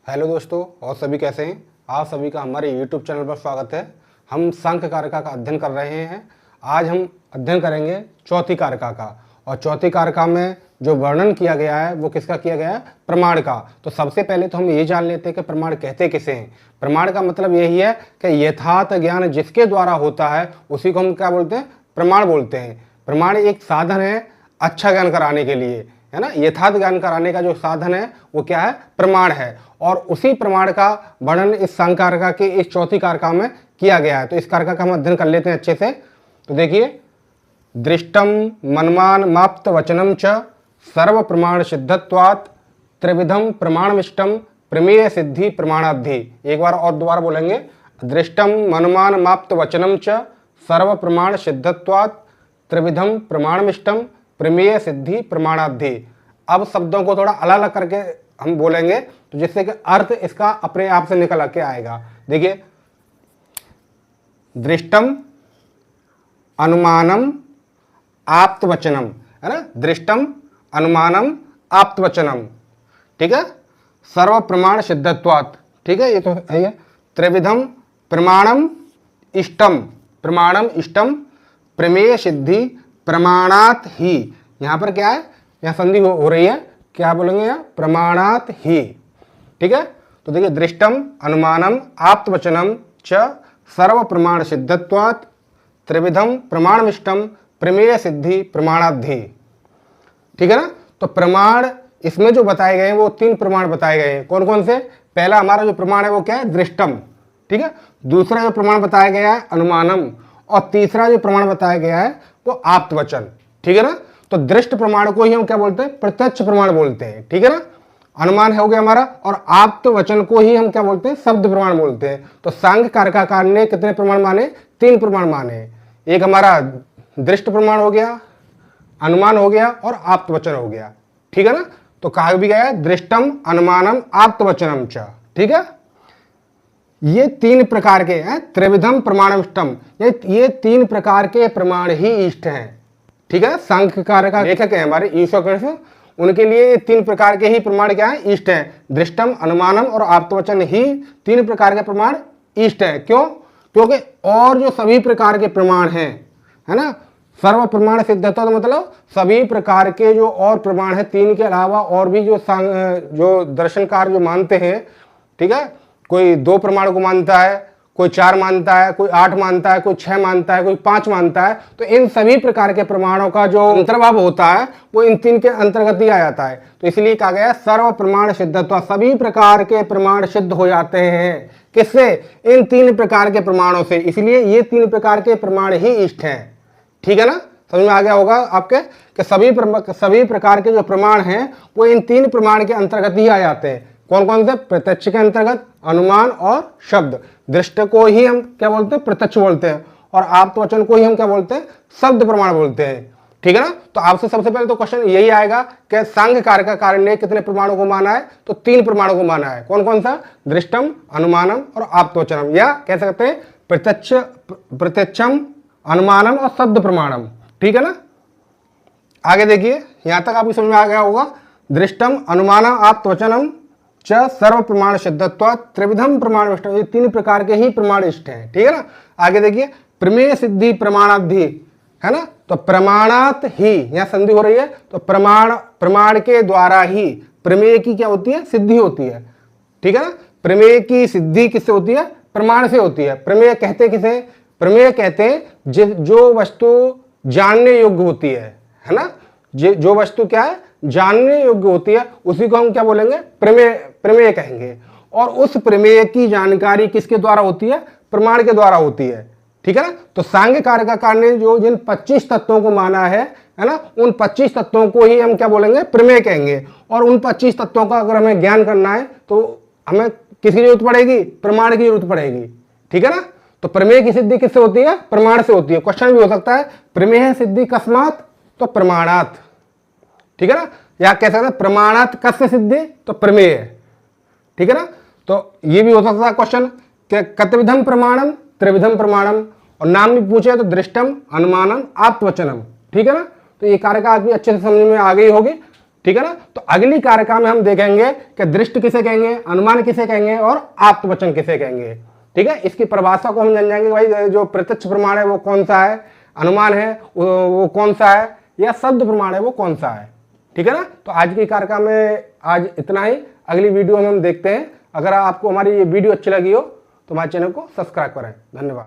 Hello दोस्तों, और सभी कैसे हैं। आप सभी का हमारे YouTube चैनल पर स्वागत है। हम सांख्य कारका का अध्ययन कर रहे हैं। आज हम अध्ययन करेंगे चौथी कारका का, और चौथी कारका में जो वर्णन किया गया है वो किसका किया गया है? प्रमाण का। तो सबसे पहले तो हम ये जान लेते हैं कि प्रमाण कहते किसे हैं। प्रमाण का मतलब यही है कि यथार्थ ज्ञान जिसके द्वारा होता है उसी को हम क्या बोलते हैं? प्रमाण बोलते हैं। प्रमाण एक साधन है अच्छा ज्ञान कराने के लिए, है ना। यथार्थ ज्ञान कराने का जो साधन है वो क्या है? प्रमाण है। और उसी प्रमाण का वर्णन इस सांख्य कारका के इस चौथी कारका में किया गया है। तो इस कारका का हम अध्ययन कर लेते हैं अच्छे से। तो देखिए, दृष्टम मनमान माप्त वचनम च सर्व प्रमाण सिद्धत्वात् त्रिविधम प्रमाणमिष्टम प्रमेय सिद्धि प्रमाणाद्धि। एक बार और दोबारा बोलेंगे, दृष्टम मनमान माप्त वचनम च सर्व प्रमाण सिद्धत्वात् त्रिविधम प्रमाणमिष्टम प्रमेय सिद्धि प्रमाणाद्धि। अब शब्दों को थोड़ा अलग अलग करके हम बोलेंगे तो जिससे कि अर्थ इसका अपने आप से निकल के आएगा। देखिए, दृष्टम अनुमानम आप्तवचनम, है ना। दृष्टम अनुमानम आप्तवचनम, ठीक है। सर्व प्रमाण सिद्धत्वात्, ठीक है, ये तो है। त्रिविधम प्रमाणम इष्टम, प्रमाणम इष्टम प्रमेय सिद्धि प्रमाणात ही। यहां पर क्या है? यहां संधि हो रही है, क्या बोलेंगे यहाँ? प्रमाणात ही, ठीक है। तो देखिए, दृष्टम अनुमानम आप्तवचनम च सर्व प्रमाण सिद्धत्वात् त्रिविधम प्रमाणमिष्टम प्रमेय सिद्धि प्रमाणाद्धि, ठीक है ना। तो प्रमाण इसमें जो बताए गए हैं वो 3 प्रमाण बताए गए हैं। कौन कौन से? पहला हमारा जो प्रमाण है वो क्या है? दृष्टम, ठीक है। दूसरा जो प्रमाण बताया गया है अनुमानम, और तीसरा जो प्रमाण बताया गया है वो आप्तवचन, ठीक है ना। तो दृष्ट प्रमाण को ही हम क्या बोलते हैं? प्रत्यक्ष प्रमाण बोलते हैं, ठीक है ना। अनुमान हो गया हमारा, और आप्त वचन को ही हम क्या बोलते हैं? शब्द प्रमाण बोलते हैं। तो सांख्य कारकाकार ने कितने प्रमाण माने? 3 प्रमाण माने। एक हमारा दृष्ट प्रमाण हो गया, अनुमान हो गया, और आप्त वचन हो गया, ठीक है ना। तो कहा भी गया है दृष्टम अनुमानम आप्त वचनम च, ठीक है। ये 3 प्रकार के हैं। त्रिविधम प्रमाणमिष्टम, ये 3 प्रकार के प्रमाण ही इष्ट हैं, ठीक है। सांख्य कारक लेखक है हमारे ईश्वर कृष्ण, उनके लिए ये 3 प्रकार के ही प्रमाण क्या है? इष्ट हैं। दृष्टम अनुमानम और आप्तवचन ही 3 प्रकार के प्रमाण इष्ट है। क्यों? क्योंकि और जो सभी प्रकार के प्रमाण हैं, है ना, सर्व प्रमाण सिद्धता, तो मतलब सभी प्रकार के जो और प्रमाण है 3 के अलावा और भी जो दर्शनकार जो मानते हैं, ठीक है, कोई 2 प्रमाण को मानता है, कोई 4 मानता है, कोई 8 मानता है, कोई 6 मानता है, कोई 5 मानता है। तो इन सभी प्रकार के प्रमाणों का जो अंतर्भाव होता है वो इन 3 के अंतर्गत ही आ जाता है। तो इसलिए कहा गया सर्व प्रमाण सिद्धत्व, सभी प्रकार के प्रमाण सिद्ध हो जाते हैं। किससे? इन 3 प्रकार के प्रमाणों से। इसलिए ये 3 प्रकार के प्रमाण ही इष्ट हैं, ठीक है ना। समझ में आ गया होगा आपके कि सभी प्रकार के जो प्रमाण हैं वो इन 3 प्रमाण के अंतर्गत ही आ जाते हैं। कौन कौन से? प्रत्यक्ष के अंतर्गत अनुमान और शब्द। दृष्ट को ही हम क्या बोलते हैं? प्रत्यक्ष बोलते हैं। और आप्त वचन को ही हम क्या बोलते हैं? शब्द प्रमाण बोलते हैं, ठीक है ना। तो आपसे सबसे पहले तो क्वेश्चन यही आएगा कि सांख्य कारक ने कितने प्रमाणों को माना है? तो 3 प्रमाणों को माना है। कौन कौन सा? दृष्टम, अनुमानम और आप्तवचनम, या कह सकते हैं प्रत्यक्षम, अनुमानम और शब्द प्रमाणम, ठीक है ना। आगे देखिए, यहां तक आपको समझ में आ गया होगा। दृष्टम अनुमानम आप्तवचनम च सर्व प्रमाण सिद्धत्वात् त्रिविधम प्रमाण इष्ट, ये 3 प्रकार के ही प्रमाण इष्ट हैं, ठीक है ना। आगे देखिए, प्रमेय सिद्धि प्रमाणाद्धि, है ना। तो प्रमाणात ही, यहां संधि हो रही है, तो प्रमाण के द्वारा ही प्रमेय की क्या होती है? सिद्धि होती है, ठीक है ना। प्रमेय की सिद्धि किससे होती है? प्रमाण से होती है। प्रमेय कहते किसे? प्रमेय कहते हैं जो वस्तु जानने योग्य होती है ना। जो वस्तु क्या है? जानने योग्य होती है, उसी को हम क्या बोलेंगे? प्रमेय कहेंगे। और उस प्रमेय की जानकारी किसके द्वारा होती है? प्रमाण के द्वारा होती है, ठीक है ना। तो सांख्य कारक ने जो जिन 25 तत्वों को माना है ना, उन 25 तत्वों को ही हम क्या बोलेंगे? प्रमेय कहेंगे। और उन 25 तत्वों का अगर हमें ज्ञान करना है तो हमें किसकी जरूरत पड़ेगी? प्रमाण की जरूरत पड़ेगी, ठीक है ना। तो प्रमेय की सिद्धि किससे होती है? प्रमाण से होती है। क्वेश्चन भी हो सकता है, प्रमेय सिद्धि कस्मात? तो प्रमाणात, ठीक है ना। या कह सकते हैं प्रमाणात कस्य सिद्धि? तो प्रमेय, ठीक है ना। तो ये भी हो सकता है क्वेश्चन कि कतविधम प्रमाणम त्रिविधम प्रमाणम, और नाम भी पूछे तो दृष्टम अनुमानम आप्तवचनम, ठीक है ना। तो ये कारक भी अच्छे से समझ में आ गई होगी, ठीक है ना। तो अगली कार्यक्रम में हम देखेंगे कि दृष्ट किसे कहेंगे, अनुमान किसे कहेंगे और आप्तवचन किसे कहेंगे। ठीक है, इसकी परिभाषा को हम जान जाएंगे। भाई जो प्रत्यक्ष प्रमाण है वो कौन सा है, अनुमान है वो कौन सा है, या शब्द प्रमाण है वो कौन सा है। ठीक है ना। तो आज की कार्यक्रम में आज इतना ही। अगली वीडियो में हम देखते हैं। अगर आपको हमारी ये वीडियो अच्छी लगी हो तो हमारे चैनल को सब्सक्राइब करें। धन्यवाद।